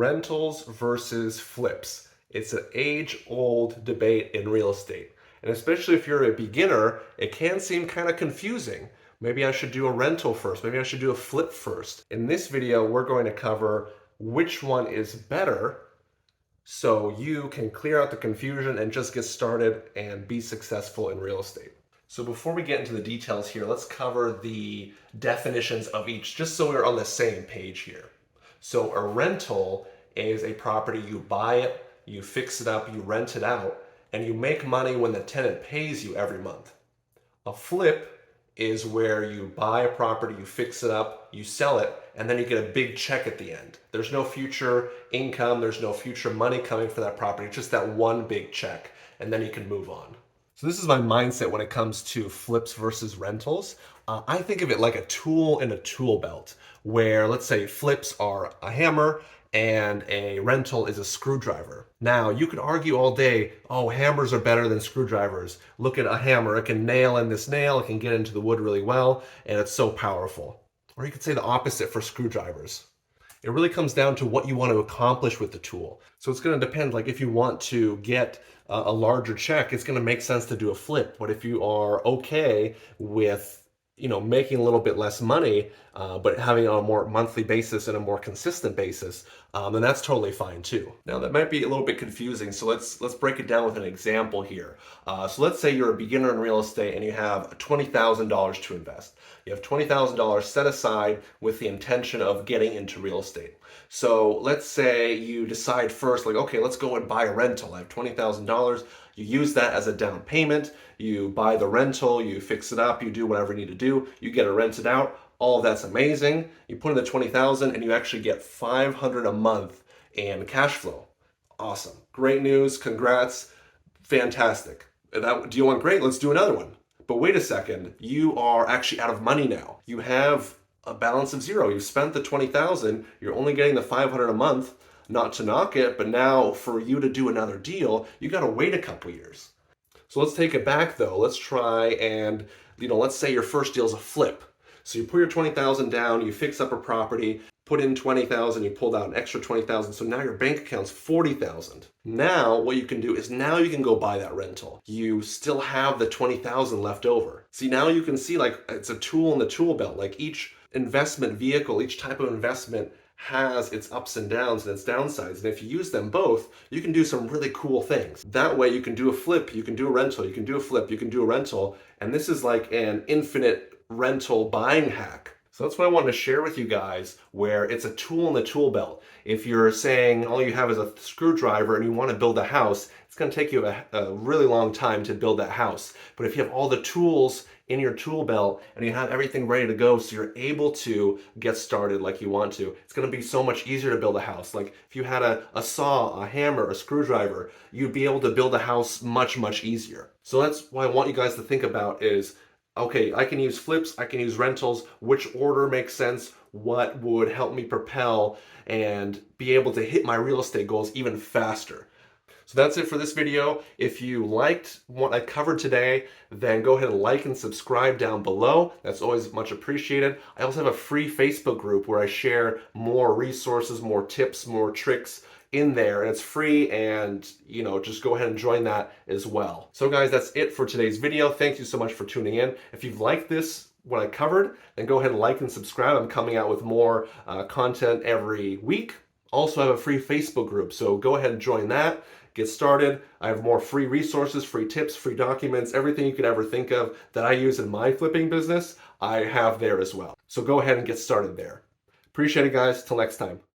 rentals versus flips. It's an age-old debate in real estate. And especially if you're a beginner, it can seem kind of confusing. Maybe I should do a rental first. Maybe I should do a flip first. In this video, we're going to cover which one is better so you can clear out the confusion and just get started and be successful in real estate. So before we get into the details here, let's cover the definitions of each just so we're on the same page here. So a rental is a property, you buy it, you fix it up, you rent it out, and you make money when the tenant pays you every month. A flip is where you buy a property, you fix it up, you sell it, and then you get a big check at the end. There's no future income, there's no future money coming for that property, just that one big check, and then you can move on. So this is my mindset when it comes to flips versus rentals. I think of it like a tool in a tool belt, where let's say flips are a hammer and a rental is a screwdriver. Now, you could argue all day, oh, hammers are better than screwdrivers. Look at a hammer, it can nail in this nail, it can get into the wood really well, and it's so powerful. Or you could say the opposite for screwdrivers. It really comes down to what you want to accomplish with the tool. So it's going to depend, like if you want to get a larger check, it's going to make sense to do a flip. But if you are okay with making a little bit less money, but having it on a more monthly basis and a more consistent basis, then that's totally fine too. Now that might be a little bit confusing, so let's break it down with an example here. So let's say you're a beginner in real estate and you have $20,000 to invest. You have $20,000 set aside with the intention of getting into real estate. So let's say you decide first, like, okay, let's go and buy a rental. I have $20,000. You use that as a down payment. You buy the rental, you fix it up, you do whatever you need to do. You get it rented out. All of that's amazing. You put in the $20,000 and you actually get $500 a month in cash flow. Awesome. Great news. Congrats. Fantastic. Do you want great? Let's do another one. But wait a second. You are actually out of money now. You have a balance of zero. You've spent the $20,000. You're only getting the $500 a month. Not to knock it, but now for you to do another deal, you got to wait a couple years. So let's take it back though. Let's try and, let's say your first deal is a flip. So you put your $20,000 down, you fix up a property, put in $20,000, you pulled out an extra $20,000. So now your bank account's $40,000. Now what you can do is now you can go buy that rental. You still have the $20,000 left over. See, now you can see like it's a tool in the tool belt. Like each investment vehicle, each type of investment has its ups and downs and its downsides. And if you use them both, you can do some really cool things. That way you can do a flip, you can do a rental, you can do a flip, you can do a rental. And this is like an infinite rental buying hack. So that's what I wanted to share with you guys, where it's a tool in the tool belt. If you're saying all you have is a screwdriver and you want to build a house, it's going to take you a really long time to build that house. But if you have all the tools in your tool belt and you have everything ready to go so you're able to get started like you want to, it's going to be so much easier to build a house. Like if you had a saw, a hammer, a screwdriver, you'd be able to build a house much, much easier. So that's what I want you guys to think about is, okay, I can use flips, I can use rentals, which order makes sense, what would help me propel and be able to hit my real estate goals even faster. So that's it for this video. If you liked what I covered today, then go ahead and like and subscribe down below. That's always much appreciated. I also have a free Facebook group where I share more resources, more tips, more tricks in there, and it's free, and just go ahead and join that as well. So guys, that's it for today's video. Thank you so much for tuning in. If you've liked what I covered, then go ahead and like and subscribe. I'm coming out with more content every week. Also, I have a free Facebook group, so go ahead and join that. Get started. I have more free resources, free tips, free documents, everything you could ever think of that I use in my flipping business, I have there as well. So go ahead and get started there. Appreciate it, guys. Till next time.